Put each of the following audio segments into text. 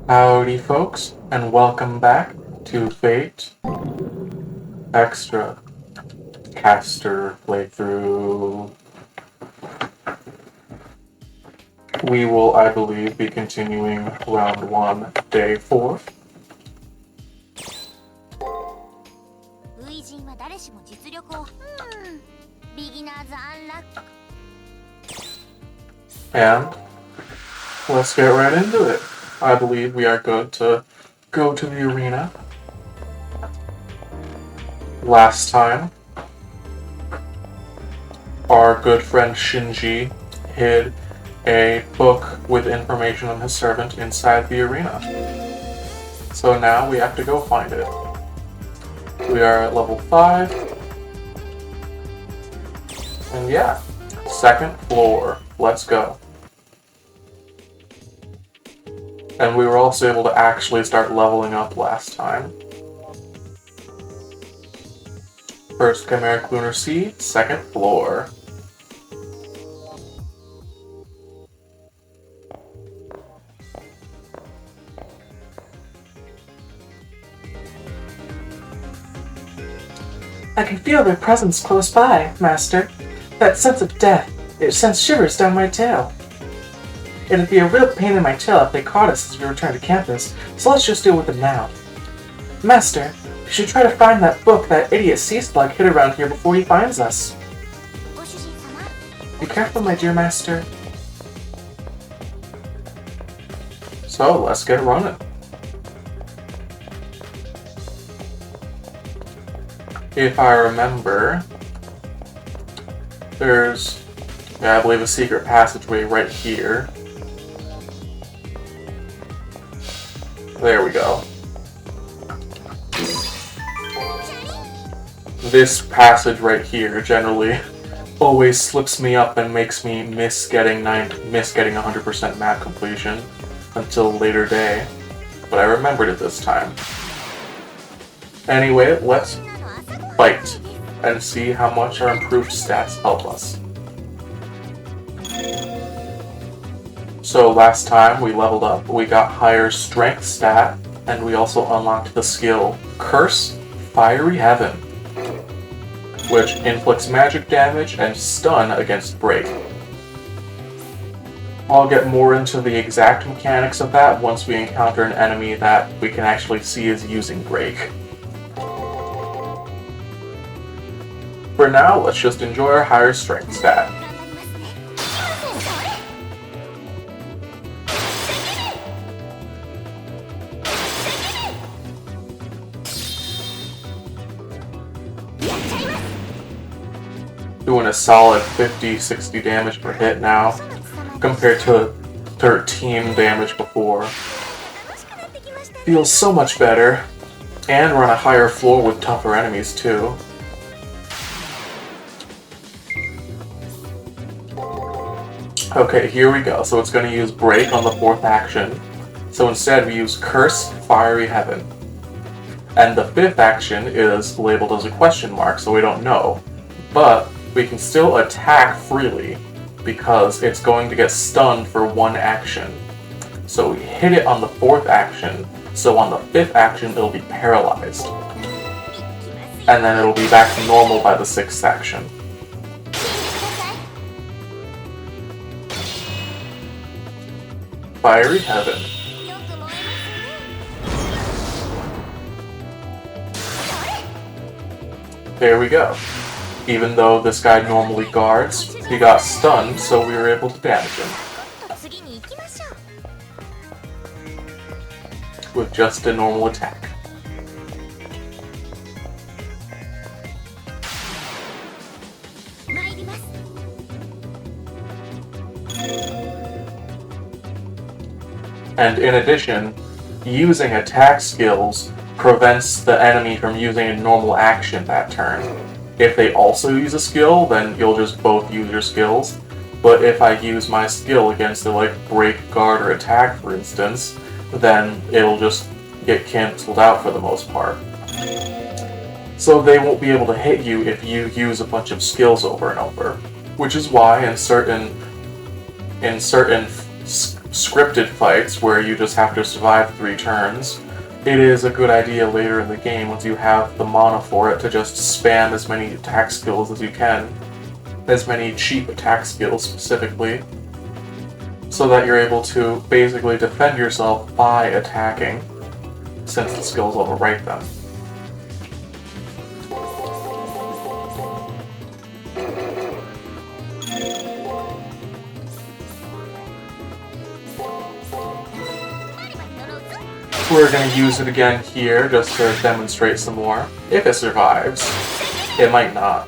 Howdy folks, and welcome back to Fate Extra Caster playthrough. We will, I believe, be continuing round 1, day 4. And let's get right into it. I believe we are good to go to the arena. Last time, our good friend Shinji hid a book with information on his servant inside the arena. So now we have to go find it. We are at level 5. And yeah, 2nd floor. Let's go. And we were also able to actually start leveling up last time. First Chimeric Lunar Seed, 2nd floor. I can feel their presence close by, Master. That sense of death, it sends shivers down my tail. It'd be a real pain in my tail if they caught us as we return to campus, so let's just deal with them now. Master, you should try to find that book that idiot Sea-Slug hid around here before he finds us. Be careful, my dear Master. So, let's get running. If I remember, there's, I believe, a secret passageway right here. There we go. This passage right here generally always slips me up and makes me miss getting 100% map completion until later day, but I remembered it this time. Anyway, let's fight and see how much our improved stats help us. So last time we leveled up, we got higher strength stat, and we also unlocked the skill Curse Fiery Heaven, which inflicts magic damage and stun against break. I'll get more into the exact mechanics of that once we encounter an enemy that we can actually see is using break. For now, let's just enjoy our higher strength stat. Doing a solid 50-60 damage per hit now, compared to 13 damage before. Feels so much better, and we're on a higher floor with tougher enemies too. Okay, here we go. So it's going to use Break on the 4th action. So instead we use Curse Fiery Heaven. And the 5th action is labeled as a question mark, so we don't know. But we can still attack freely, because it's going to get stunned for 1 action. So we hit it on the 4th action, so on the 5th action it'll be paralyzed. And then it'll be back to normal by the 6th action. Fiery Heaven. There we go. Even though this guy normally guards, he got stunned, so we were able to damage him with just a normal attack. And in addition, using attack skills prevents the enemy from using a normal action that turn. If they also use a skill, then you'll just both use your skills. But if I use my skill against the break, guard, or attack, for instance, then it'll just get cancelled out for the most part. So they won't be able to hit you if you use a bunch of skills over and over. Which is why in certain scripted fights where you just have to survive 3 turns, it is a good idea later in the game, once you have the mana for it, to just spam as many attack skills as you can. As many cheap attack skills specifically, so that you're able to basically defend yourself by attacking, since the skills overwrite them. We're going to use it again here just to demonstrate some more. If it survives. It might not.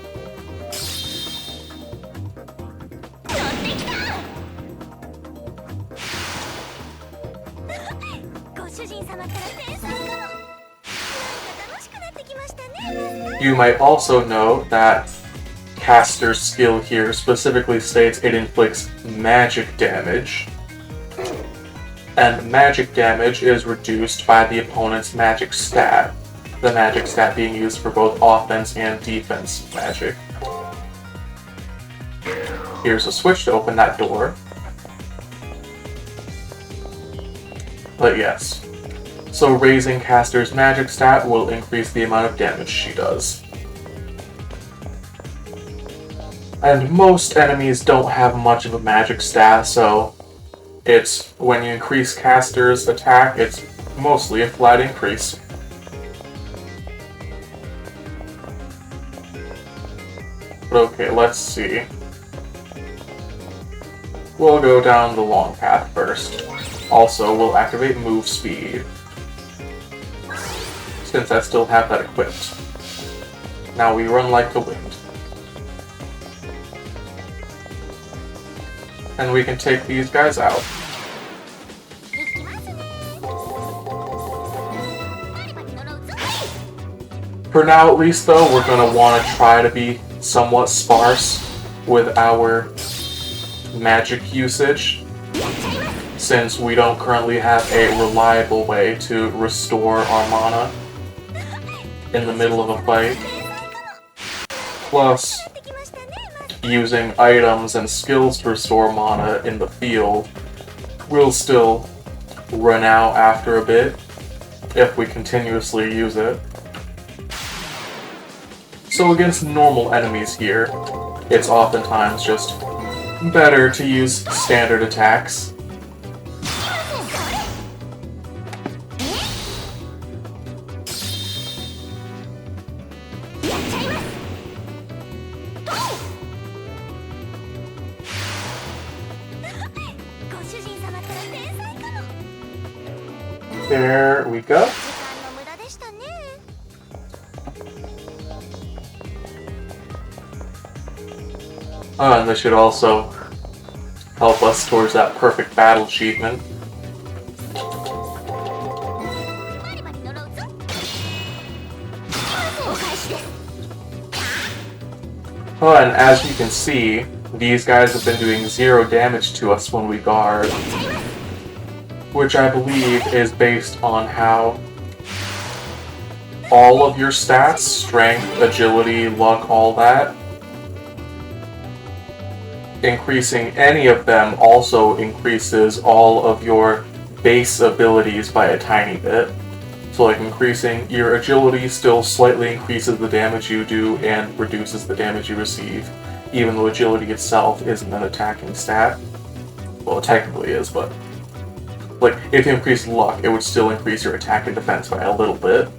You might also note that Caster's skill here specifically states it inflicts magic damage. And magic damage is reduced by the opponent's magic stat. The magic stat being used for both offense and defense magic. Here's a switch to open that door. But yes. So raising Caster's magic stat will increase the amount of damage she does. And most enemies don't have much of a magic stat, so it's when you increase Caster's attack, it's mostly a flat increase. But okay, let's see. We'll go down the long path first. Also, we'll activate move speed, since I still have that equipped. Now we run like the wind. And we can take these guys out. For now at least though, we're going to want to try to be somewhat sparse with our magic usage, since we don't currently have a reliable way to restore our mana in the middle of a fight. Plus, using items and skills to restore mana in the field will still run out after a bit if we continuously use it. So against normal enemies here, it's oftentimes just better to use standard attacks. There we go. And this should also help us towards that perfect battle achievement. Oh, and as you can see, these guys have been doing 0 damage to us when we guard, which I believe is based on how all of your stats, strength, agility, luck, all that, increasing any of them also increases all of your base abilities by a tiny bit. So like increasing your agility still slightly increases the damage you do and reduces the damage you receive, even though agility itself isn't an attacking stat. Well, it technically is, but like, if you increase luck, it would still increase your attack and defense by a little bit.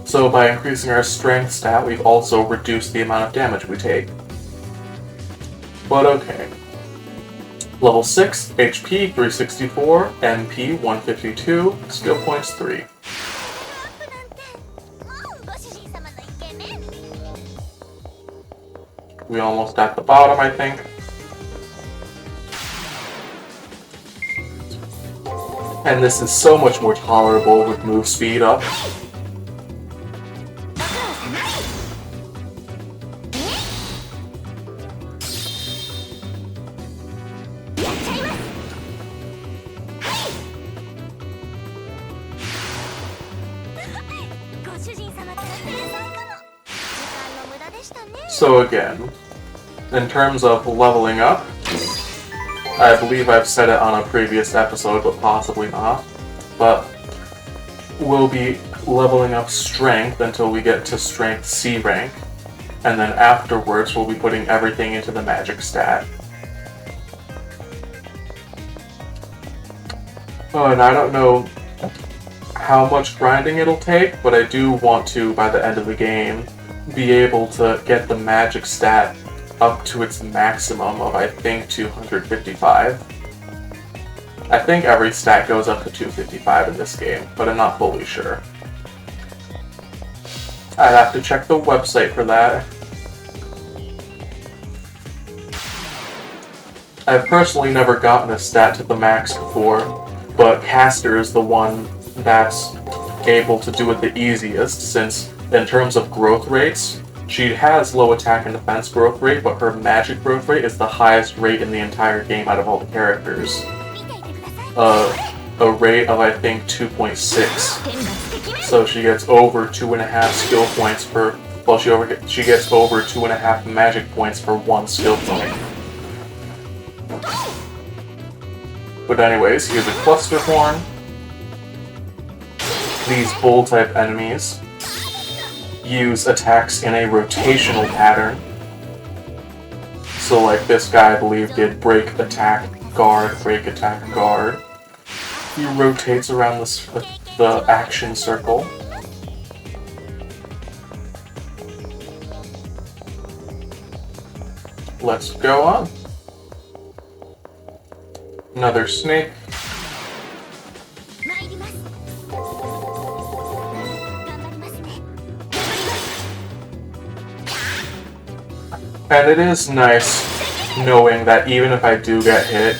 So by increasing our strength stat, we've also reduced the amount of damage we take. But okay. Level 6, HP 364, MP 152, skill points 3. We almost at the bottom, I think. And this is so much more tolerable with move speed up. So again, in terms of leveling up, I believe I've said it on a previous episode, but possibly not. But we'll be leveling up strength until we get to strength C rank. And then afterwards, we'll be putting everything into the magic stat. Oh, and I don't know how much grinding it'll take, but I do want to, by the end of the game, be able to get the magic stat up to its maximum of, I think, 255. I think every stat goes up to 255 in this game, but I'm not fully sure. I'd have to check the website for that. I've personally never gotten a stat to the max before, but Caster is the one that's able to do it the easiest, since in terms of growth rates, she has low attack and defense growth rate, but her magic growth rate is the highest rate in the entire game out of all the characters. A rate of, I think, 2.6. So she gets over 2.5 skill points per... Well, she gets over 2.5 magic points for 1 skill point. But anyways, here's a cluster horn. These bull-type enemies use attacks in a rotational pattern. So like this guy, I believe, did break, attack, guard, break, attack, guard. He rotates around the action circle. Let's go on. Another snake. And it is nice knowing that even if I do get hit,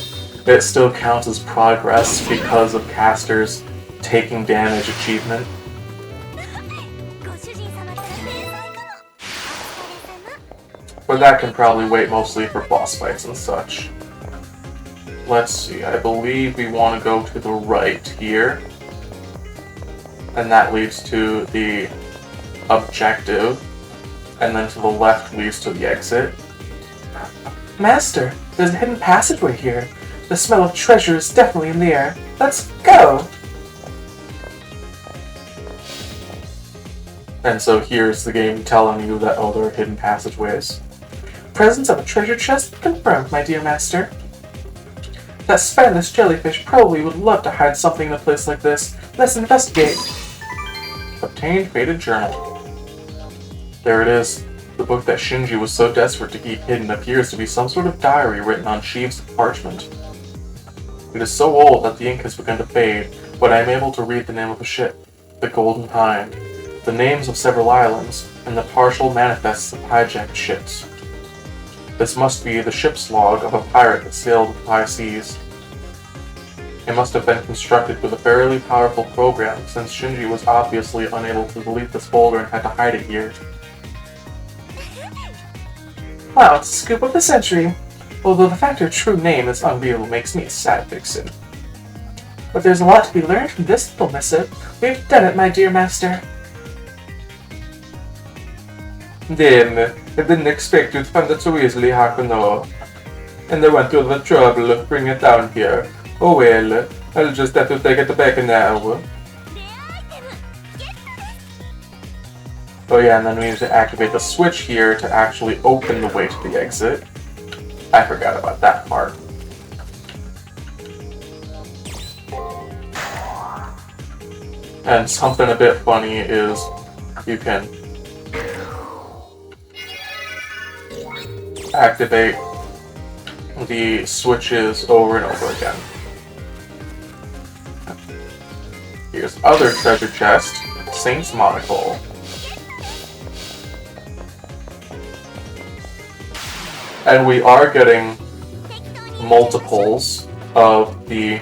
it still counts as progress because of Caster's taking damage achievement. But that can probably wait mostly for boss fights and such. Let's see, I believe we want to go to the right here. And that leads to the objective. And then to the left leads to the exit. Master, there's a hidden passageway here. The smell of treasure is definitely in the air. Let's go! And so here's the game telling you that, oh, there are hidden passageways. Presence of a treasure chest confirmed, my dear master. That spineless jellyfish probably would love to hide something in a place like this. Let's investigate. Obtained Faded Journal. There it is. The book that Shinji was so desperate to keep hidden appears to be some sort of diary written on sheaves of parchment. It is so old that the ink has begun to fade, but I am able to read the name of a ship, the Golden Hind, the names of several islands, and the partial manifests of hijacked ships. This must be the ship's log of a pirate that sailed the high seas. It must have been constructed with a fairly powerful program, since Shinji was obviously unable to delete this folder and had to hide it here. Wow, it's a scoop of the century. Although the fact her true name is unreal makes me a sad vixen. But there's a lot to be learned from this little missive. We've done it, my dear master. Damn, I didn't expect you to find it so easily, Hakuno. And I went through the trouble of bringing it down here. Oh well, I'll just have to take it back now. Oh yeah, and then we need to activate the switch here to actually open the way to the exit. I forgot about that part. And something a bit funny is you can activate the switches over and over again. Here's other treasure chest, Saint's Monocle. And we are getting multiples of the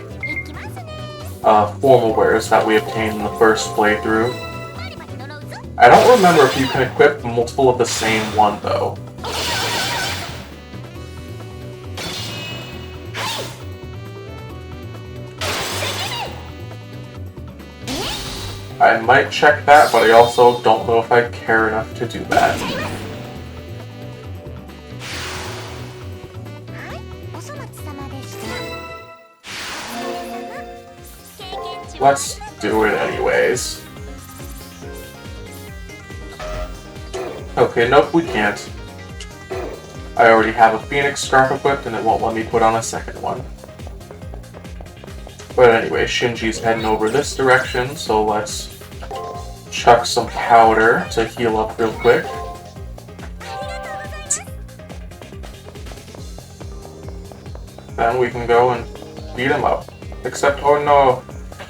formal wares that we obtained in the first playthrough. I don't remember if you can equip multiple of the same one, though. I might check that, but I also don't know if I care enough to do that. let's do it anyways. Okay, nope, we can't. I already have a Phoenix Scarf equipped and it won't let me put on a second one. But anyway, Shinji's heading over this direction, so let's chuck some powder to heal up real quick. Then we can go and beat him up. Except, oh no,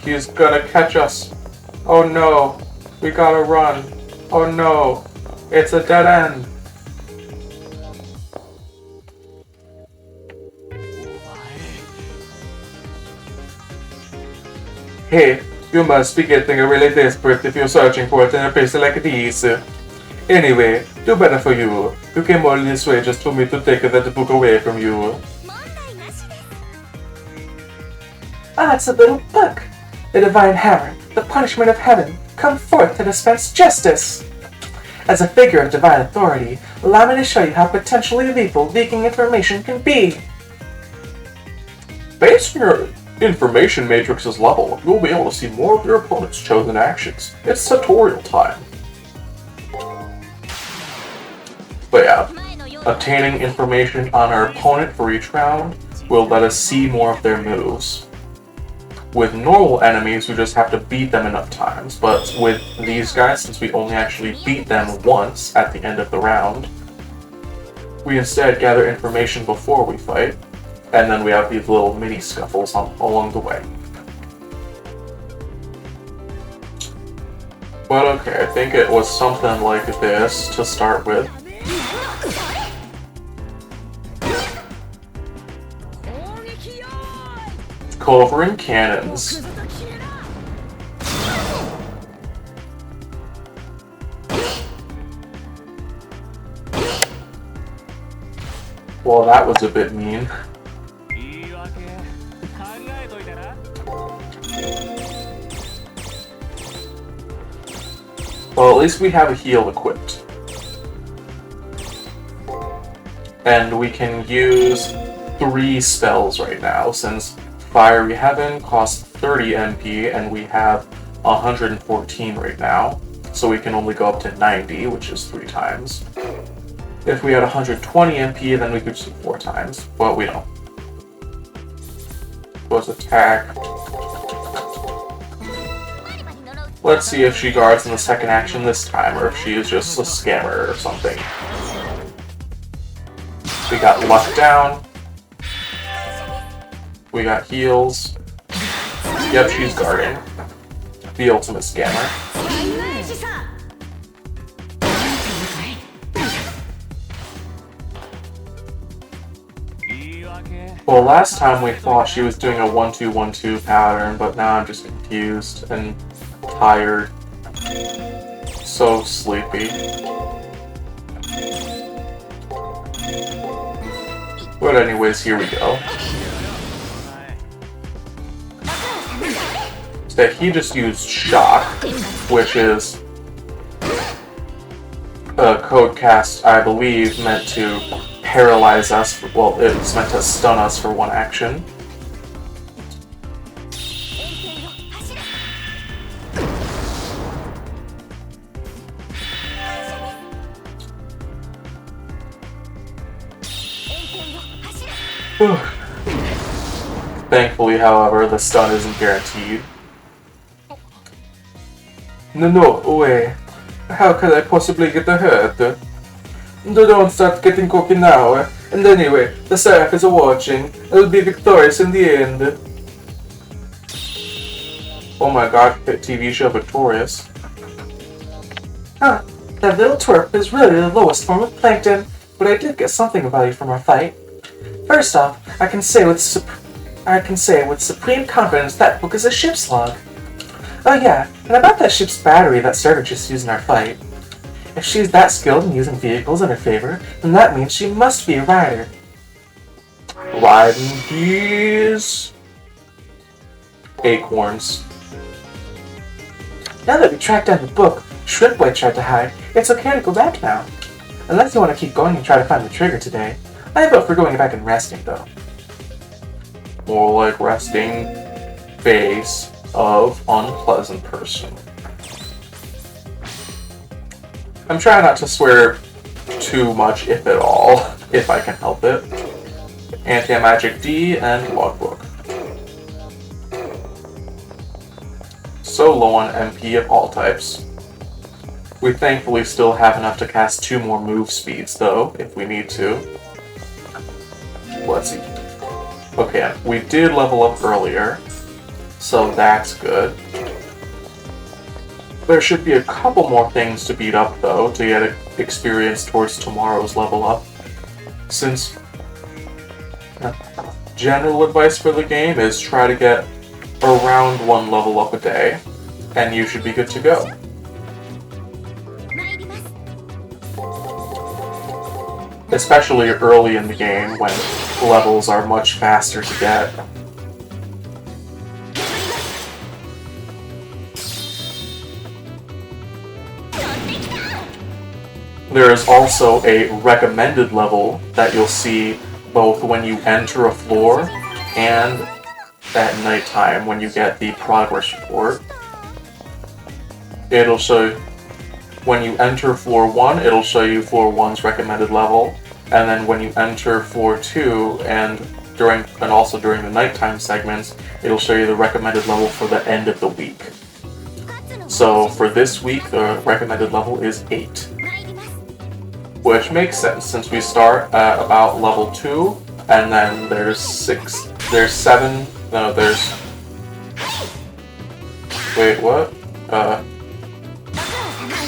he's gonna catch us. Oh no, we gotta run. Oh no, it's a dead end. Hey, you must be getting really desperate if you're searching for it in a place like this. Anyway, do better for you. You came all this way just for me to take that book away from you. Ah, it's a little book. The divine hammer, the punishment of heaven, come forth to dispense justice. As a figure of divine authority, allow me to show you how potentially lethal leaking information can be. Based on your information matrix's level, you'll be able to see more of your opponent's chosen actions. It's tutorial time. But yeah, obtaining information on our opponent for each round will let us see more of their moves. With normal enemies, we just have to beat them enough times, but with these guys, since we only actually beat them once at the end of the round, we instead gather information before we fight, and then we have these little mini scuffles along the way. But okay, I think it was something like this to start with. Covering cannons. Well, that was a bit mean. Well, at least we have a heal equipped. And we can use 3 spells right now, since Fiery Heaven costs 30 MP, and we have 114 right now, so we can only go up to 90, which is 3 times. If we had 120 MP, then we could do 4 times, but we don't. Was attack. Let's see if she guards in the second action this time, or if she is just a scammer or something. We got luck down. We got heals. Yep, she's guarding. The ultimate scammer. Well, last time we fought, she was doing a 1-2-1-2 pattern, but now I'm just confused and tired. So sleepy. But anyways, here we go. That he just used Shock, which is a code cast, I believe, meant to paralyze us. Well, it's meant to stun us for 1 action. Thankfully, however, the stun isn't guaranteed. No way. How could I possibly get hurt? Don't start getting cocky now. And anyway, the Seraphs are watching. I'll be victorious in the end. Oh my god, TV show Victorious. Huh, that little twerp is really the lowest form of plankton, but I did get something of value from our fight. First off, I can say with supreme confidence that book is a ship's log. Oh yeah, and about that ship's battery that Serta just used in our fight. If she's that skilled in using vehicles in her favor, then that means she must be a rider. Riding geese. Acorns. Now that we tracked down the book Shrimp Boy tried to hide, it's okay to go back now. Unless you want to keep going and try to find the trigger today. I vote for going back and resting, though. More like resting face. of unpleasant person. I'm trying not to swear too much, if at all, if I can help it. Anti-magic D and logbook. So low on MP of all types. We thankfully still have enough to cast 2 more move speeds though, if we need to. Let's see. Okay, we did level up earlier, so that's good. There should be a couple more things to beat up though, to get experience towards tomorrow's level up. Since general advice for the game is try to get around 1 level up a day, and you should be good to go. Especially early in the game when levels are much faster to get. There is also a recommended level that you'll see both when you enter a floor and at nighttime when you get the progress report. It'll show you, when you enter floor 1, it'll show you floor 1's recommended level, and then when you enter floor 2 and also during the nighttime segments, it'll show you the recommended level for the end of the week. So for this week, the recommended level is 8. Which makes sense since we start at about level 2, and then there's 7, no, there's, wait, what?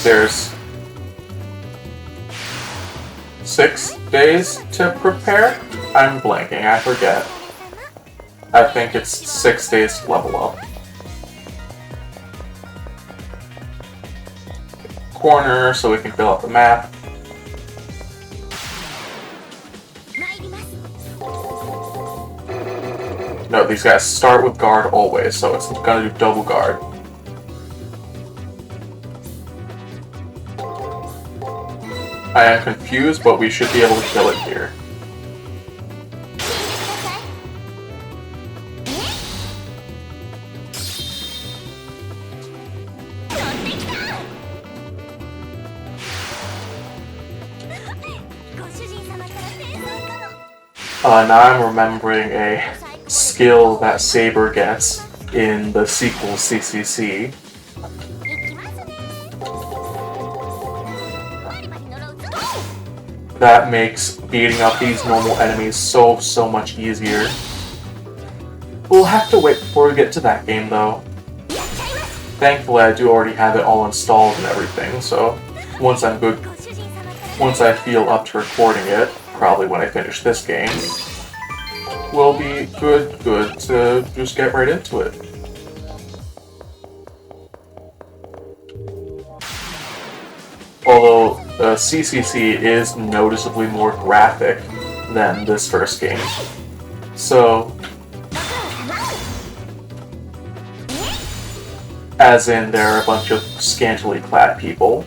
There's 6 days to prepare? I'm blanking, I forget. I think it's 6 days to level up. Corner so we can fill out the map. No, these guys start with guard always, so it's gonna do double guard. I am confused, but we should be able to kill it here. Now I'm remembering a skill that Saber gets in the sequel CCC. That makes beating up these normal enemies so much easier. We'll have to wait before we get to that game though. Thankfully I do already have it all installed and everything, so once I feel up to recording it, probably when I finish this game, we'll be good to just get right into it. Although CCC is noticeably more graphic than this first game. So, as in there are a bunch of scantily clad people.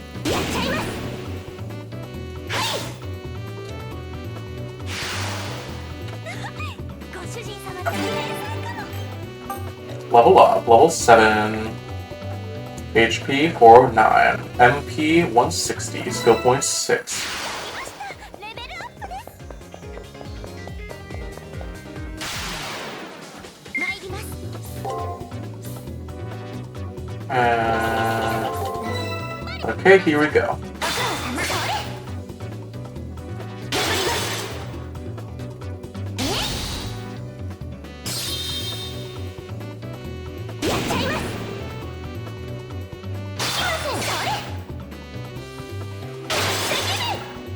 Level up, level 7, HP 409, MP 160, skill points 6. Okay, here we go.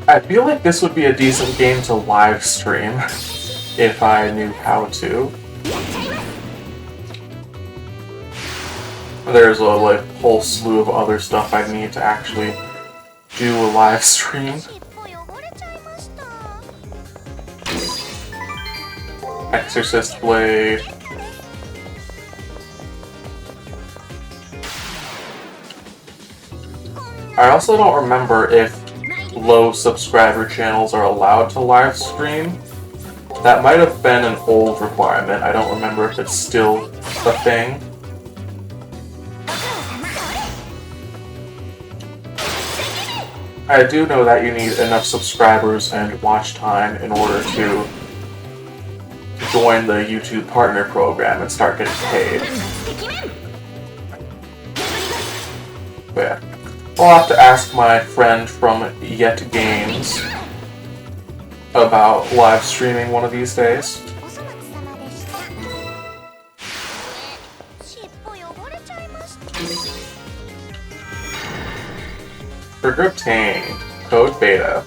I feel like this would be a decent game to live stream if I knew how to. There's a whole slew of other stuff I need to actually do a live stream. Exorcist Blade. I also don't remember if low subscriber channels are allowed to live stream. That might have been an old requirement. I don't remember if it's still a thing. I do know that you need enough subscribers and watch time in order to join the YouTube partner program and start getting paid. But yeah. I'll have to ask my friend from Yet Games about live streaming one of these days. Trigger obtained. Code beta.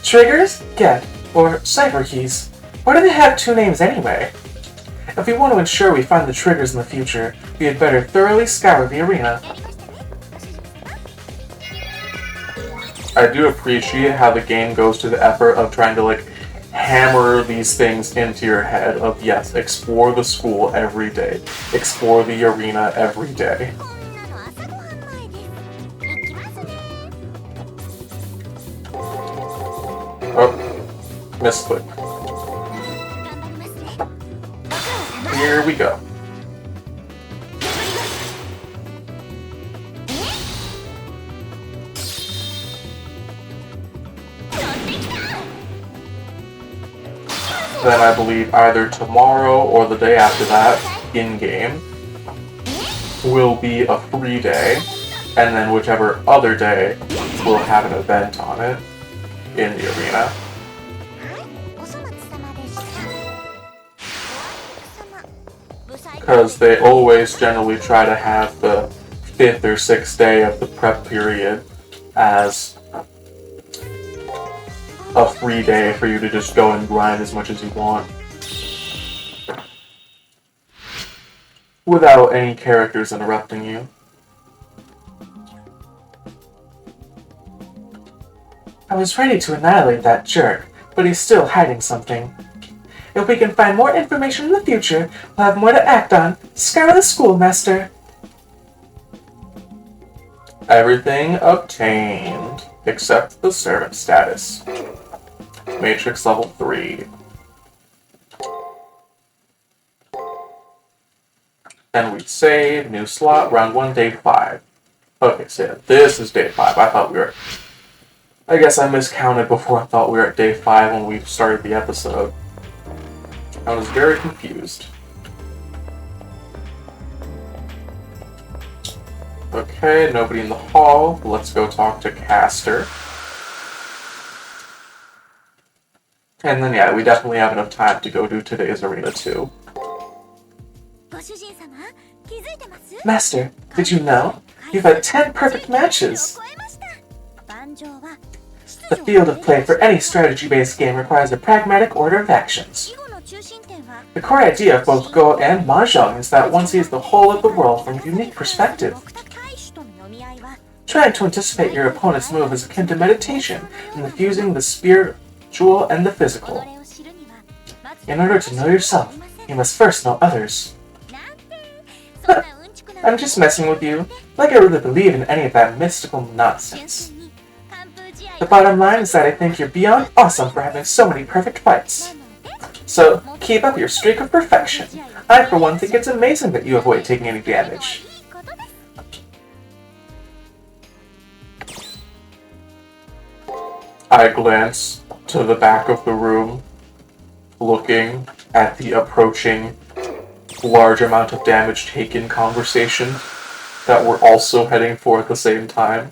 Triggers? Get. Or cipher keys. Why do they have two names anyway? If we want to ensure we find the triggers in the future, we had better thoroughly scour the arena. I do appreciate how the game goes to the effort of trying to hammer these things into your head of, yes, explore the school every day. Explore the arena every day. Oh, misclick. Here we go. Then I believe either tomorrow or the day after that, in-game, will be a free day, and then whichever other day will have an event on it in the arena. Because they always generally try to have the 5th or 6th day of the prep period as a free day for you to just go and grind as much as you want. Without any characters interrupting you. I was ready to annihilate that jerk, but he's still hiding something. If we can find more information in the future, we'll have more to act on. Scour the school, Master. Everything obtained, except the servant status. Matrix level 3. And we save, new slot, round 1, day 5. Okay, so yeah, this is day 5. I guess I miscounted before. I thought we were at day 5 when we started the episode. I was very confused. Okay, nobody in the hall. Let's go talk to Caster. And then, yeah, we definitely have enough time to go do today's arena too. Master, did you know? You've had 10 perfect matches! The field of play for any strategy-based game requires a pragmatic order of actions. The core idea of both Go and Mahjong is that one sees the whole of the world from a unique perspective. Trying to anticipate your opponent's move is akin to meditation in fusing the spiritual and the physical. In order to know yourself, you must first know others. I'm just messing with you, like I really believe in any of that mystical nonsense. The bottom line is that I think you're beyond awesome for having so many perfect fights. So, keep up your streak of perfection. I, for one, think it's amazing that you avoid taking any damage. I glance to the back of the room, looking at the approaching large amount of damage taken conversation that we're also heading for at the same time.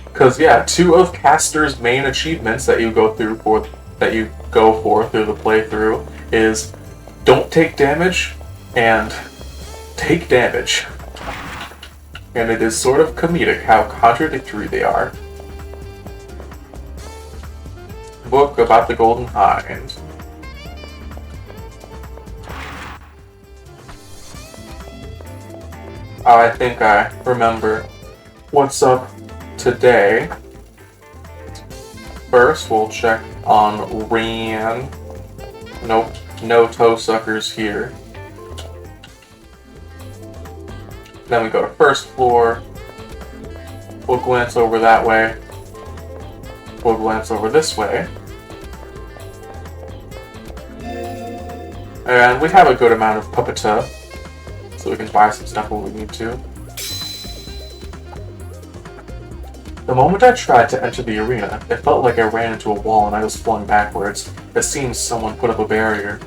Because yeah, 2 of Caster's main achievements that you go for through the playthrough is don't take damage and take damage. And it is sort of comedic how contradictory they are. Book about the Golden Hind. I think I remember what's up today. First, we'll check on Rian. Nope, no toe suckers here. Then we go to first floor. We'll glance over that way. We'll glance over this way. And we have a good amount of Puppeta. so we can buy some stuff when we need to. The moment I tried to enter the arena, it felt like I ran into a wall and I was flung backwards. It seems someone put up a barrier.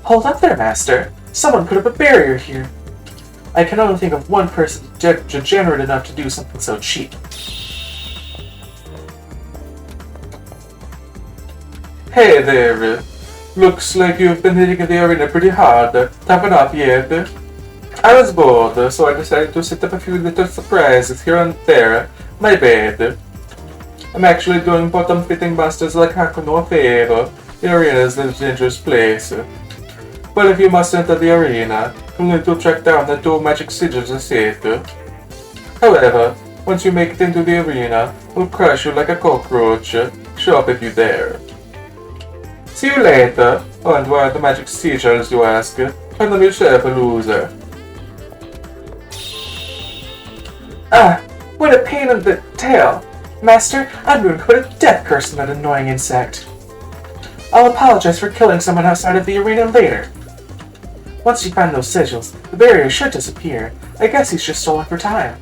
Hold up there, Master. Someone put up a barrier here. I can only think of one person degenerate enough to do something so cheap. Hey there. Looks like you've been hitting the arena pretty hard. Toughen up yet? I was bored, so I decided to set up a few little surprises here and there. My bad. I'm actually doing bottom-fitting busters like Hakuno a favor. The arena is a dangerous place. But if you must enter the arena, you'll need to track down the 2 magic sigils I saved. However, once you make it into the arena, we'll crush you like a cockroach. Show up if you dare. See you later. Oh, and where are the magic sigils, you ask? Find them yourself, a loser. Ah, what a pain in the tail. Master, I'm going to put a death curse on that annoying insect. I'll apologize for killing someone outside of the arena later. Once you find those sigils, the barrier should disappear. I guess he's just stolen for time.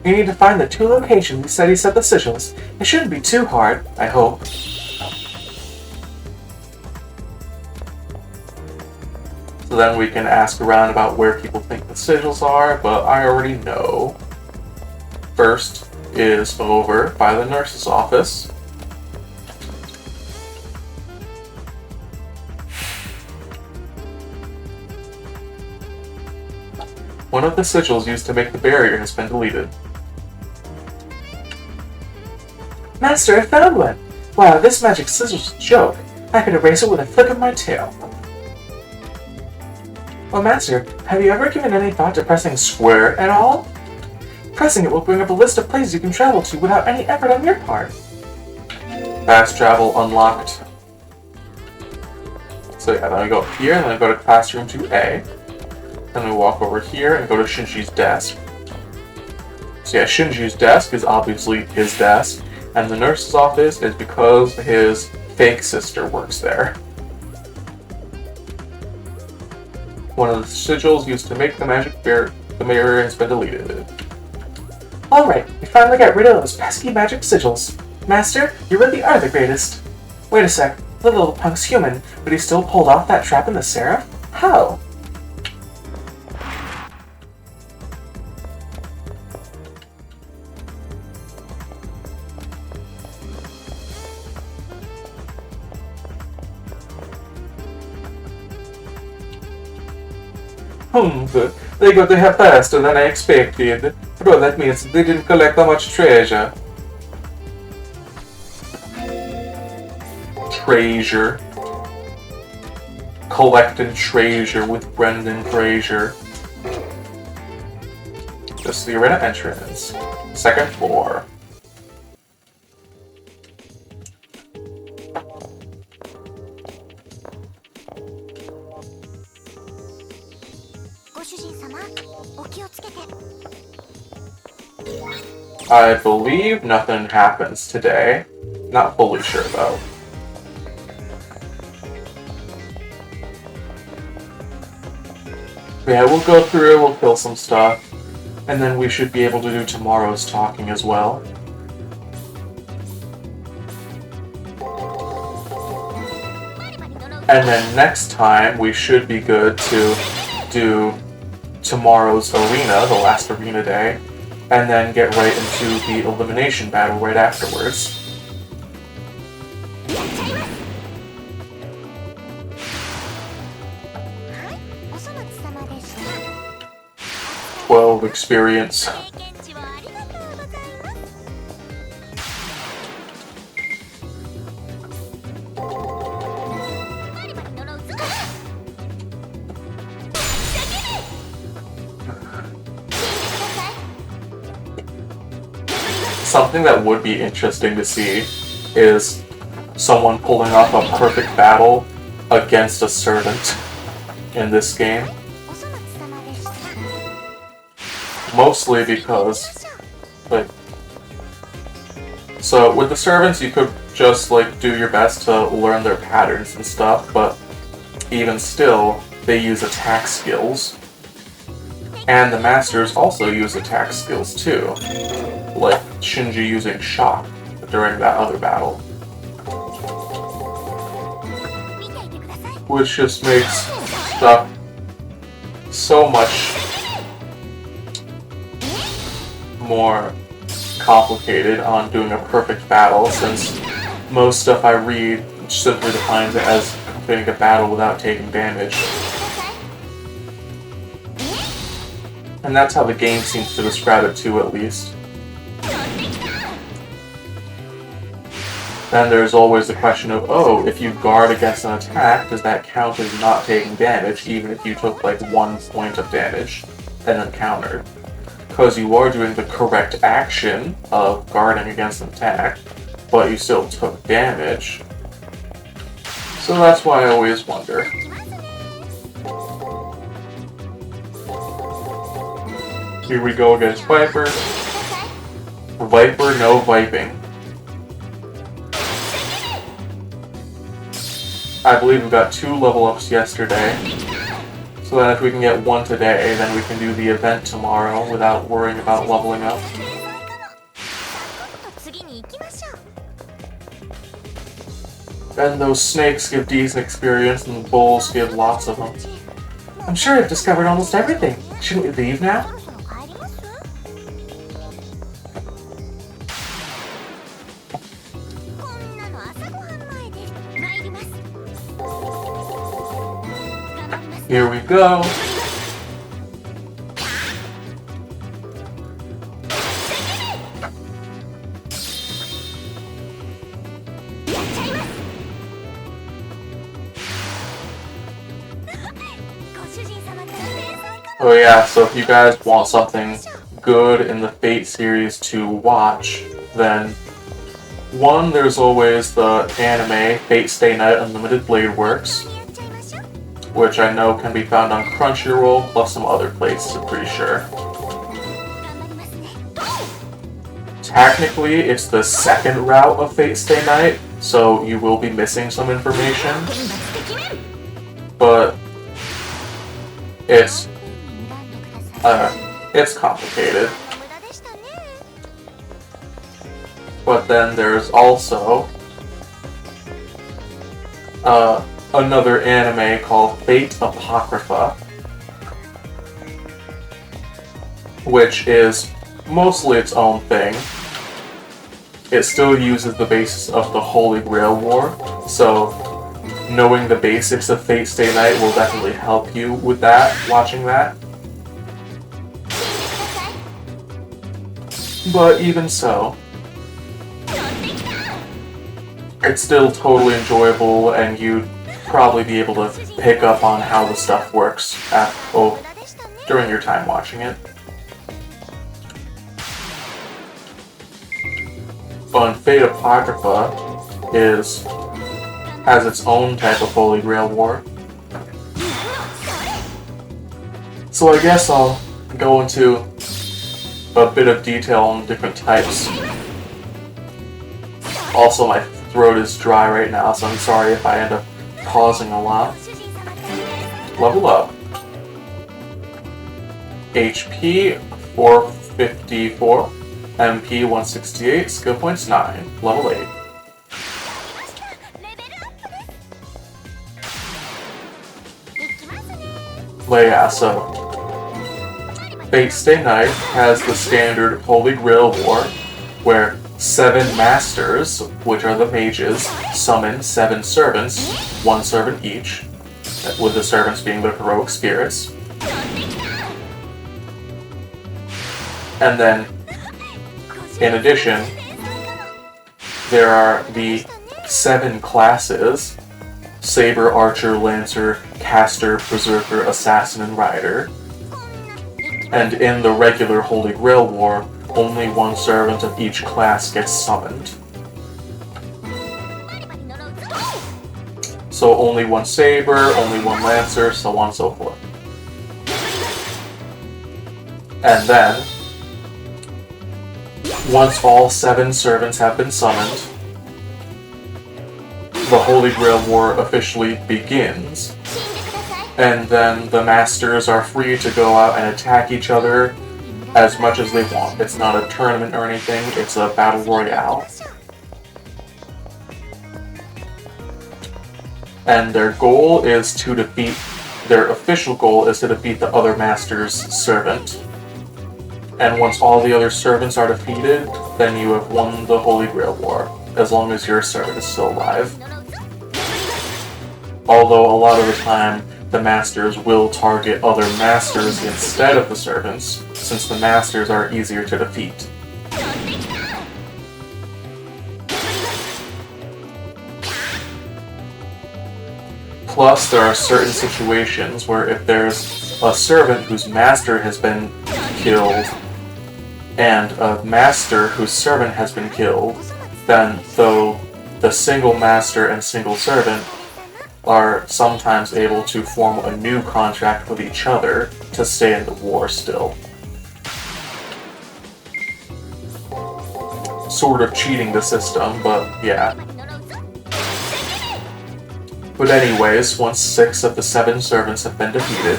You need to find the 2 locations he said he set the sigils. It shouldn't be too hard, I hope. So then we can ask around about where people think the sigils are, but I already know. First is over by the nurse's office. One of the sigils used to make the barrier has been deleted. Master, I found one! Wow, this magic sigil's a joke. I could erase it with a flick of my tail. Well, Master, have you ever given any thought to pressing square at all? Pressing it will bring up a list of places you can travel to without any effort on your part. Fast travel unlocked. So yeah, then we go here, and then we go to classroom 2A. Then we walk over here and go to Shinji's desk. So yeah, Shinji's desk is obviously his desk, and the nurse's office is because his fake sister works there. One of the sigils used to make the magic barrier has been deleted. Alright, we finally got rid of those pesky magic sigils. Master, you really are the greatest. Wait a sec, the little punk's human, but he still pulled off that trap in the Seraph? How? They got there faster than I expected. But that means they didn't collect that much treasure. Treasure. Collecting treasure with Brendan Fraser. This is the arena entrance. 2nd floor. I believe nothing happens today. Not fully sure though. Yeah, we'll go through, we'll kill some stuff, and then we should be able to do tomorrow's talking as well. And then next time we should be good to do tomorrow's arena, the last arena day, and then get right into the elimination battle right afterwards. 12 experience. Something that would be interesting to see is someone pulling off a perfect battle against a servant in this game. Mostly because, like, so with the servants you could just, like, do your best to learn their patterns and stuff, but even still, they use attack skills. And the masters also use attack skills too, like Shinji using shock during that other battle. Which just makes stuff so much more complicated on doing a perfect battle, since most stuff I read simply defines it as completing a battle without taking damage. And that's how the game seems to describe it too, at least. Then there's always the question of, oh, if you guard against an attack, does that count as not taking damage, even if you took like 1 point of damage and then countered? Because you are doing the correct action of guarding against an attack, but you still took damage. So that's why I always wonder. Here we go against Viper. Viper, no viping. I believe we got 2 level ups yesterday. So that if we can get 1 today, then we can do the event tomorrow without worrying about leveling up. And those snakes give decent experience, and the bulls give lots of them. I'm sure I've discovered almost everything. Shouldn't we leave now? Here we go. Oh yeah, so if you guys want something good in the Fate series to watch, then 1, there's always the anime Fate Stay Night Unlimited Blade Works, which I know can be found on Crunchyroll, plus some other places, I'm pretty sure. Technically, it's the second route of Fate Stay Night, so you will be missing some information. But it's complicated. But then there's also another anime called Fate Apocrypha, which is mostly its own thing. It still uses the basis of the Holy Grail War, so knowing the basics of Fate Stay Night will definitely help you with that, watching that. But even so, it's still totally enjoyable, and you'd probably be able to pick up on how the stuff works during your time watching it. But Fate Apocrypha has its own type of Holy Grail War. So I guess I'll go into a bit of detail on different types. Also, my throat is dry right now, so I'm sorry if I end up pausing a lot. Level up. HP 454, MP 168, skill points 9, level 8. But yeah, so Fate Stay Night has the standard Holy Grail War, where 7 masters, which are the mages, summon 7 servants, 1 servant each, with the servants being the heroic spirits. And then, in addition, there are the 7 classes: Saber, Archer, Lancer, Caster, Berserker, Assassin, and Rider. And in the regular Holy Grail War, only 1 servant of each class gets summoned. So only 1 Saber, only 1 Lancer, so on and so forth. And then, once all 7 servants have been summoned, the Holy Grail War officially begins. And then the Masters are free to go out and attack each other as much as they want. It's not a tournament or anything, it's a battle royale. And their goal is to defeat, their official goal is to defeat the other Master's servant. And once all the other servants are defeated, then you have won the Holy Grail War, as long as your servant is still alive. Although a lot of the time, the Masters will target other Masters instead of the servants, since the Masters are easier to defeat. Plus, there are certain situations where if there's a servant whose master has been killed, and a master whose servant has been killed, then though the single master and single servant are sometimes able to form a new contract with each other to stay in the war still. Sort of cheating the system, but yeah. But anyways, once 6 of the 7 servants have been defeated,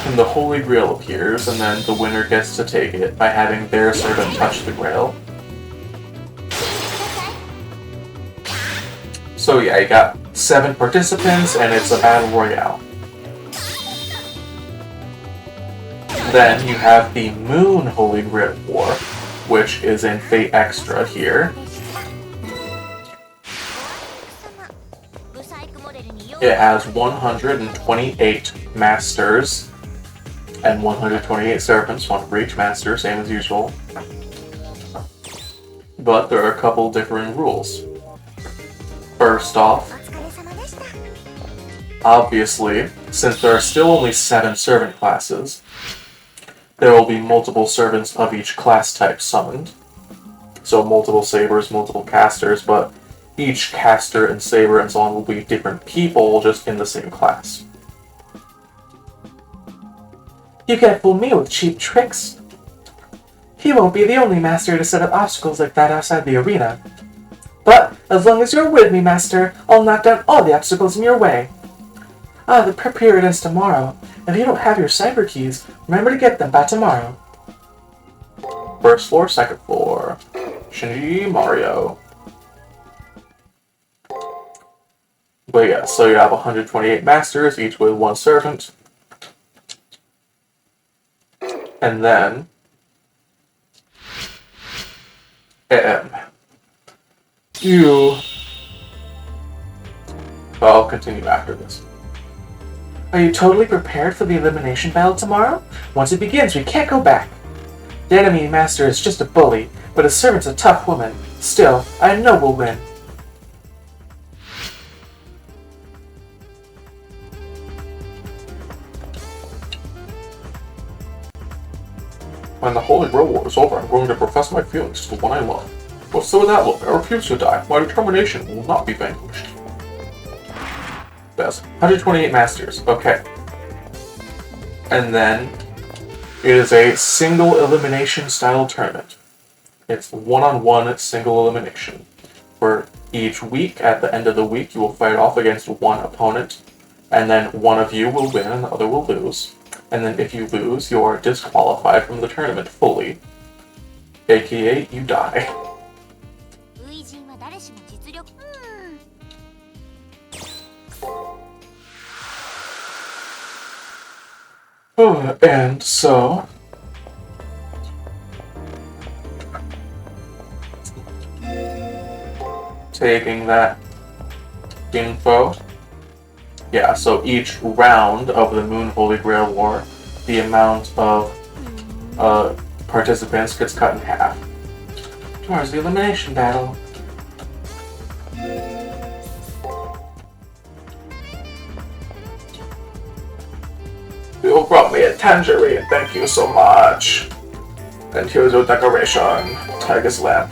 then the Holy Grail appears, and then the winner gets to take it by having their servant touch the Grail. So yeah, you got 7 participants, and it's a battle royale. Then you have the Moon Holy Grail War, which is in Fate Extra here. It has 128 masters and 128 servants, one for each master, same as usual. But there are a couple different rules. First off, obviously, since there are still only 7 servant classes, there will be multiple servants of each class type summoned. So multiple sabers, multiple casters, but each caster and saber and so on will be different people just in the same class. You can't fool me with cheap tricks. He won't be the only master to set up obstacles like that outside the arena. But as long as you're with me, Master, I'll knock down all the obstacles in your way. The prep period ends tomorrow. If you don't have your cyber keys, remember to get them by tomorrow. First floor, second floor. Shinji Mario. But yeah, so you have 128 masters, each with 1 servant. And then I'll continue after this. Are you totally prepared for the elimination battle tomorrow? Once it begins, we can't go back. The enemy master is just a bully, but his servant's a tough woman. Still, I know we'll win. When the Holy Grail War is over, I'm going to profess my feelings to the one I love. But so with that look, I refuse to die. My determination will not be vanquished. That's 128 masters. Okay. And then it is a single elimination style tournament. It's one-on-one single elimination. For each week, at the end of the week, you will fight off against one opponent, and then one of you will win and the other will lose. And then if you lose, you are disqualified from the tournament fully. AKA, you die. And so, taking that info, yeah, so each round of the Moon Holy Grail War, the amount of participants gets cut in half. Tomorrow's the elimination battle. You brought me a tangerine, thank you so much. And here's your decoration, Tiger's lamp.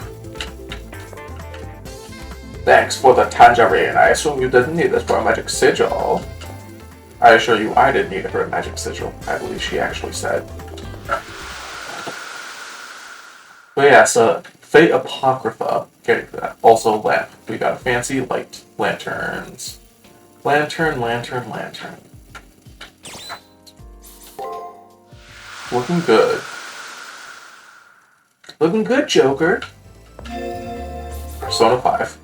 Thanks for the tangerine. I assume you didn't need it for a magic sigil. I assure you I didn't need it for a magic sigil, I believe she actually said. But yeah, so Fate Apocrypha. Getting that. Also lamp. We got a fancy light. Lanterns. Lantern, lantern, lantern. Looking good. Looking good, Joker. Persona 5.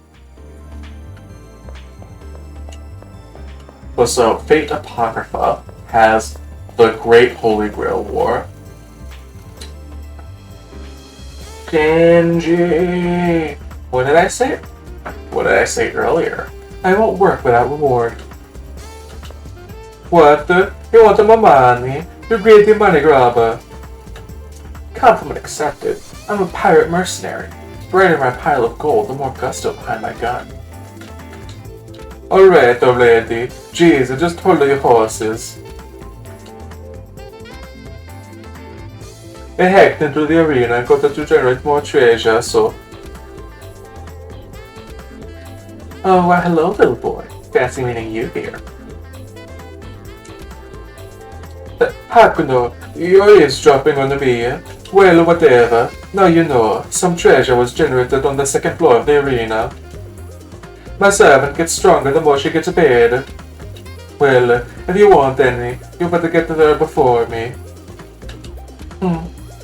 Well, so Fate Apocrypha has the Great Holy Grail War. Genji! What did I say? What did I say earlier? I won't work without reward. What? You want my money? You greedy money grabber. Compliment accepted. I'm a pirate mercenary. The brighter my pile of gold, the more gusto behind my gun. Alright, lady. Jeez, just hold your horses. I hacked into the arena and got to generate more treasure, so... Oh, well, hello, little boy. Fancy meeting you here. Hakuno, you're eavesdropping on me. Well, whatever. Now you know, some treasure was generated on the second floor of the arena. My servant gets stronger the more she gets paid. Well, if you want any, you better get there before me.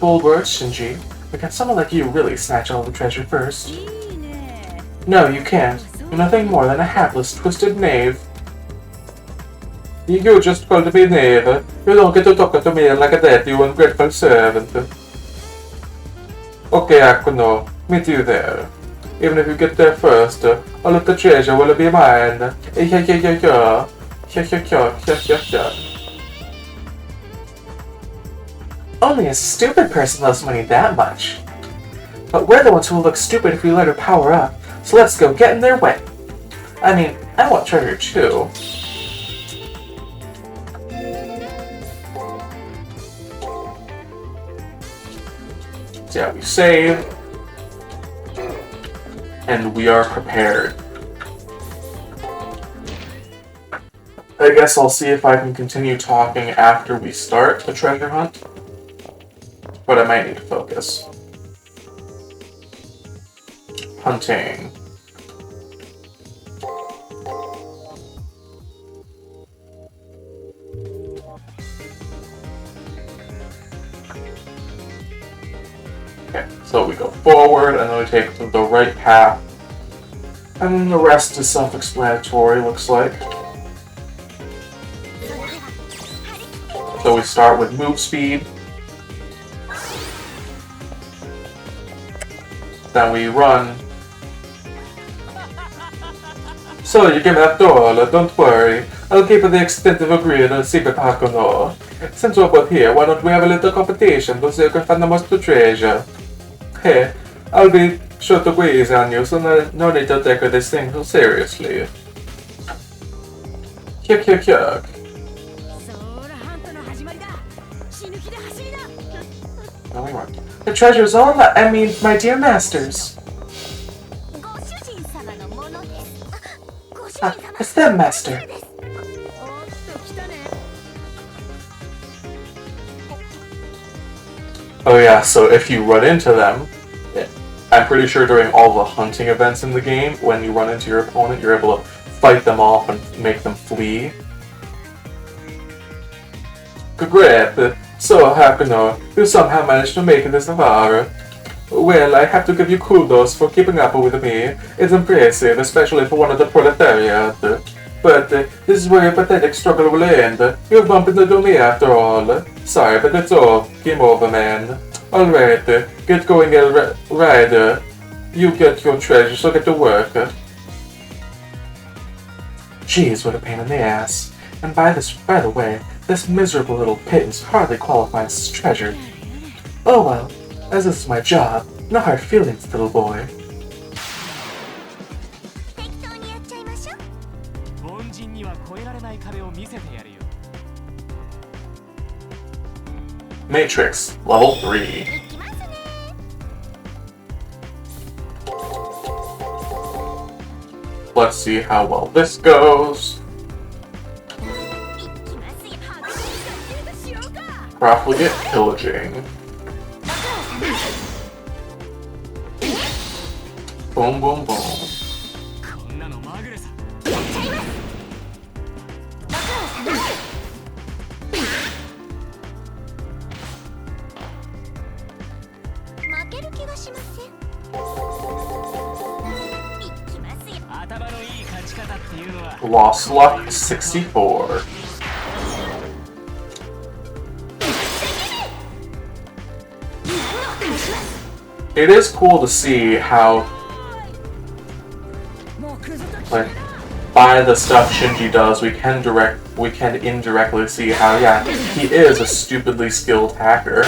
Bold words, Shinji. But can someone like you really snatch all the treasure first? No, you can't. You're nothing more than a hapless, twisted knave. You just called me knave. You don't get to talk to me like a dirty, ungrateful servant. Okay, Akuno. Meet you there. Even if you get there first, all of the treasure will be mine. Only a stupid person loves money that much. But we're the ones who will look stupid if we let her power up, so let's go get in their way. I mean, I want treasure too. So yeah, we save. And we are prepared. I guess I'll see if I can continue talking after we start the treasure hunt. But I might need to focus. Hunting. Okay, so we go forward and then we take the right path. And then the rest is self-explanatory, looks like. So we start with move speed. Then we run. So you give me that dollar, don't worry. I'll keep the extent of a grid and see if I can know. Since we're both here, why don't we have a little competition to see who can find the most treasure? Hey, I'll be sure to go easy on you, so no need to take this thing so seriously. Yuck, yuck, yuck. No, we weren't. The treasure's all that, I mean, my dear masters. It's them, master. Oh yeah, so if you run into them, I'm pretty sure during all the hunting events in the game, when you run into your opponent, you're able to fight them off and make them flee. Great! So, Hakuno, you somehow managed to make this far. Well, I have to give you kudos for keeping up with me. It's impressive, especially for one of the proletariat. But this is where your pathetic struggle will end. You've bumped into me after all. Sorry, but it's all. Game over, man. Alright, get going, El Rider. You get your treasure, so get to work. Jeez, what a pain in the ass. And by the way, this miserable little pittance hardly qualifies as treasure. Oh well, as this is my job, no hard feelings, little boy. Matrix, level 3. Let's see how well this goes. Profligate pillaging. Boom, boom, boom. Lost Luck 64. It is cool to see how, like, by the stuff Shinji does, we can indirectly see how, yeah, he is a stupidly skilled hacker.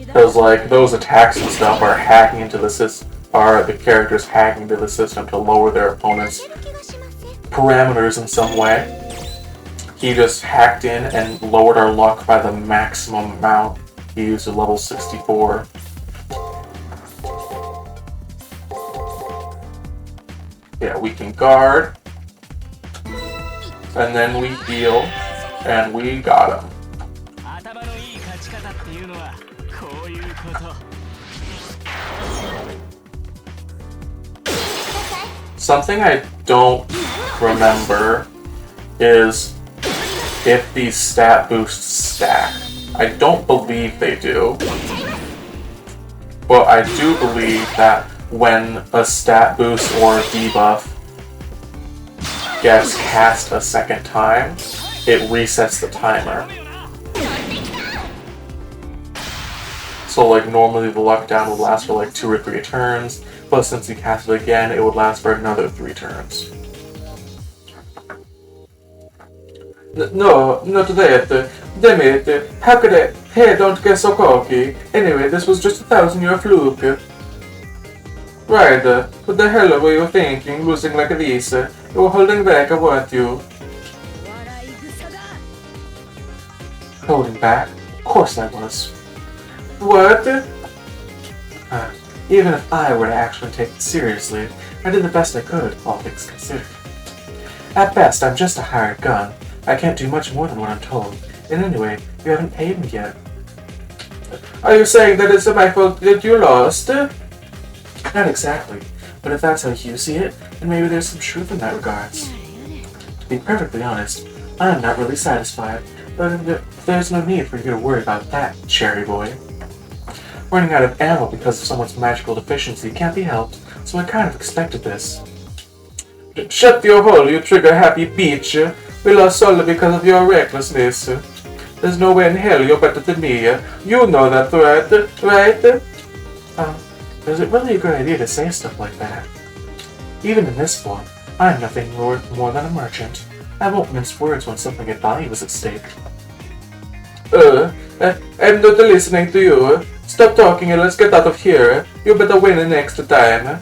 Because, like, those attacks and stuff are hacking into the system, are the characters hacking into the system to lower their opponent's parameters in some way. He just hacked in and lowered our luck by the maximum amount. He used a level 64. Yeah, we can guard. And then we heal. And we got him. Something I don't remember is if these stat boosts stack. I don't believe they do. But I do believe that when a stat boost or a debuff gets cast a second time, it resets the timer. So like normally the luck down would last for like 2 or 3 turns, but since he cast it again, it would last for another 3 turns. No, not that. Damn it. How could I? Hey, don't get so cocky. Anyway, this was just a 1,000-year fluke. Right, what the hell were you thinking, losing like this? You were holding back, weren't you? Holding back? Of course I was. What? Even if I were to actually take it seriously, I did the best I could, all things considered. At best, I'm just a hired gun. I can't do much more than what I'm told. And anyway, you haven't paid me yet. Are you saying that it's my fault that you lost? Not exactly, but if that's how you see it, then maybe there's some truth in that regards. To be perfectly honest, I'm not really satisfied, but there's no need for you to worry about that, cherry boy. Running out of ammo because of someone's magical deficiency can't be helped, so I kind of expected this. Shut your hole, you trigger-happy bitch. We lost solely because of your recklessness. There's no way in hell you're better than me. You know that, right? Is it really a good idea to say stuff like that? Even in this form, I'm nothing more than a merchant. I won't mince words when something of value is at stake. I'm not listening to you. Stop talking and let's get out of here. You better win next time.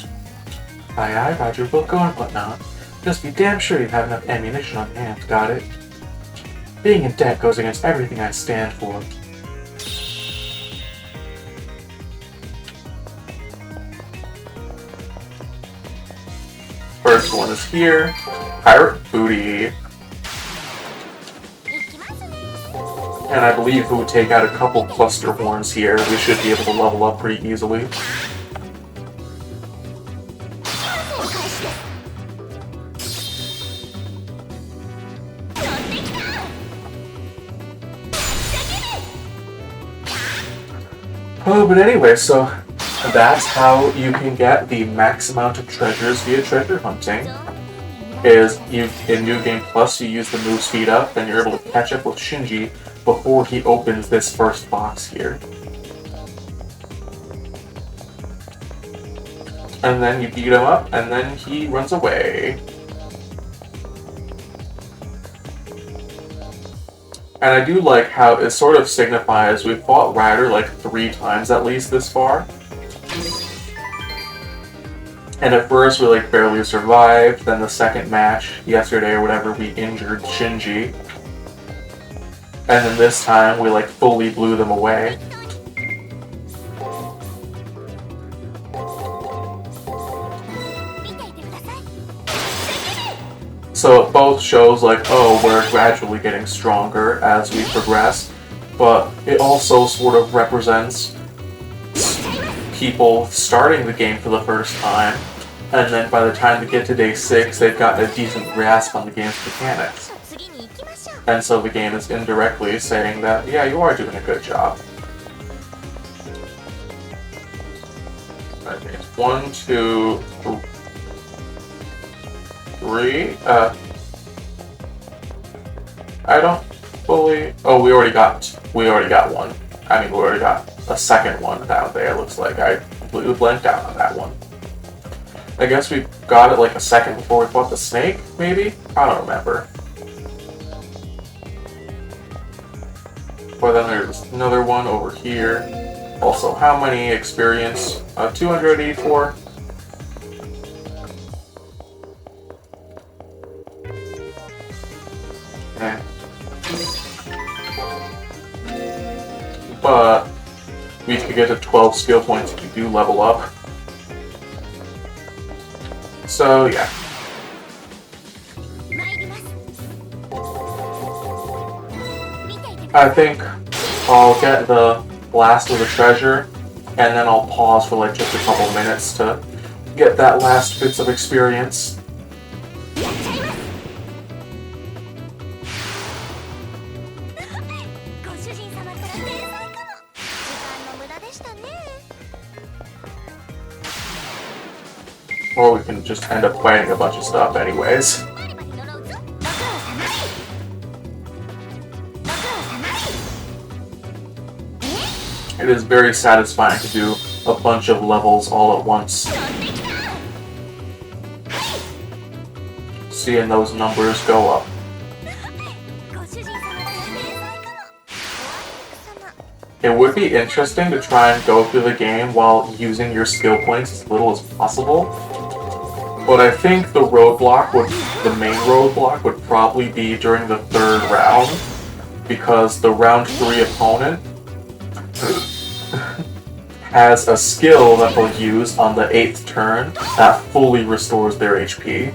Aye, Roger, we'll go and whatnot. Just be damn sure you have enough ammunition on hand, got it? Being in debt goes against everything I stand for. First one is here. Pirate Booty. And I believe if we would take out a couple cluster horns here, we should be able to level up pretty easily. Oh, but anyway, so that's how you can get the max amount of treasures via treasure hunting. Is in New Game Plus you use the move speed up, then you're able to catch up with Shinji before he opens this first box here. And then you beat him up, and then he runs away. And I do like how it sort of signifies we've fought Ryder like 3 times at least this far. And at first we like barely survived, then the second match, yesterday or whatever, we injured Shinji. And then this time we like fully blew them away. So it both shows like, oh, we're gradually getting stronger as we progress. but it also sort of represents people starting the game for the first time, and then by the time they get to day 6, they've gotten a decent grasp on the game's mechanics. And so the game is indirectly saying that, yeah, you are doing a good job. Okay, 1, 2, 3. I don't fully. Oh, we already got one. I mean, we already got a second one down there. It looks like I completely blanked out on that one. I guess we got it like a second before we fought the snake, maybe? I don't remember. But then there's another one over here. Also, how many experience? 284. Okay. But we could get to 12 skill points if you do level up. So, yeah. I think I'll get the last of the treasure, and then I'll pause for like just a couple minutes to get that last bits of experience. Or we can just end up fighting a bunch of stuff anyways. It is very satisfying to do a bunch of levels all at once. Seeing those numbers go up. It would be interesting to try and go through the game while using your skill points as little as possible. But I think the main roadblock would probably be during the 3rd round, because the round 3 opponent has a skill that they'll use on the 8th turn that fully restores their HP.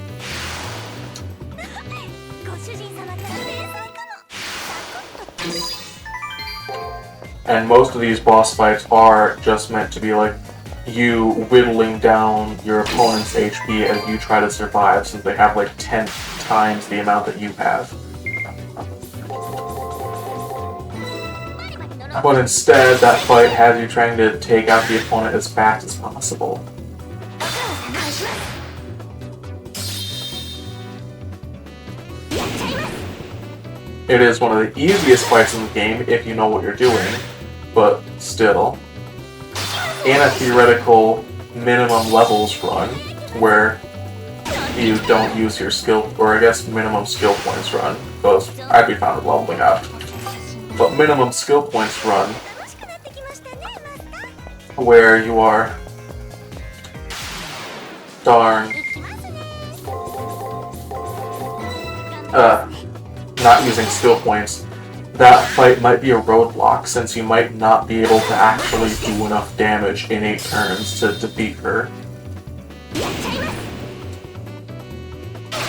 And most of these boss fights are just meant to be like you whittling down your opponent's HP as you try to survive, since they have like 10 times the amount that you have. But instead, that fight has you trying to take out the opponent as fast as possible. It is one of the easiest fights in the game if you know what you're doing, but still. In a theoretical minimum levels run, where you don't use your skill, or I guess minimum skill points run, because I'd be fine with leveling up. But minimum skill points run, where you are not using skill points, that fight might be a roadblock, since you might not be able to actually do enough damage in 8 turns to defeat her.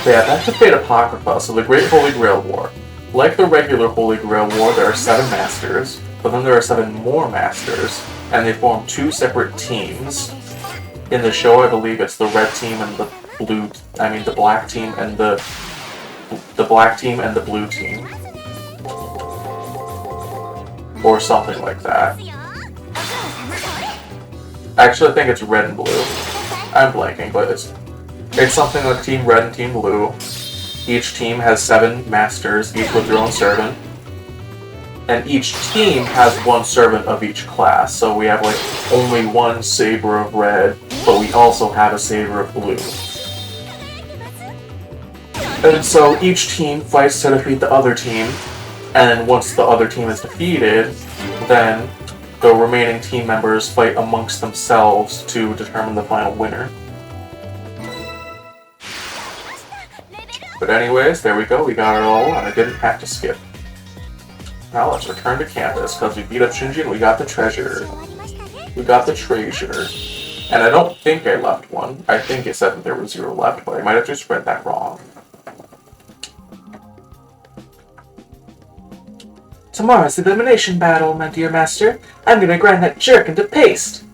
Yeah, back to Fate Apocrypha, so the Great Holy Grail War. Like the regular Holy Grail War, there are 7 masters, but then there are 7 more masters, and they form 2 separate teams. In the show, I believe it's the red team and the black team and the black team and the blue team. Or something like that. Actually, I think it's red and blue. I'm blanking, but it's something like Team Red and Team Blue. Each team has 7 masters, each with their own servant. And each team has 1 servant of each class, so we have like only 1 saber of red, but we also have a saber of blue. And so each team fights to defeat the other team, and once the other team is defeated, then the remaining team members fight amongst themselves to determine the final winner. But anyways, there we go, we got it all, and I didn't have to skip. Now let's return to campus, because we beat up Shinji and we got the treasure. We got the treasure. And I don't think I left one. I think it said that there was 0 left, but I might have just read that wrong. Tomorrow's the elimination battle, my dear master. I'm gonna grind that jerk into paste.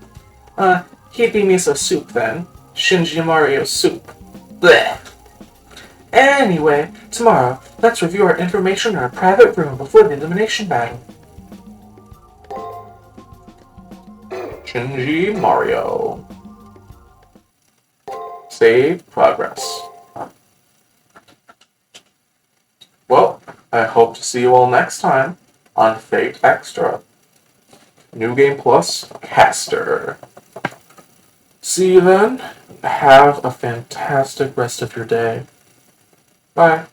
Heapy miso soup then. Shinji Mario soup. Blech. Anyway, tomorrow, let's review our information in our private room before the elimination battle. Shinji Mario. Save progress. Well, I hope to see you all next time on Fate Extra. New Game Plus Caster. See you then. Have a fantastic rest of your day. Bye.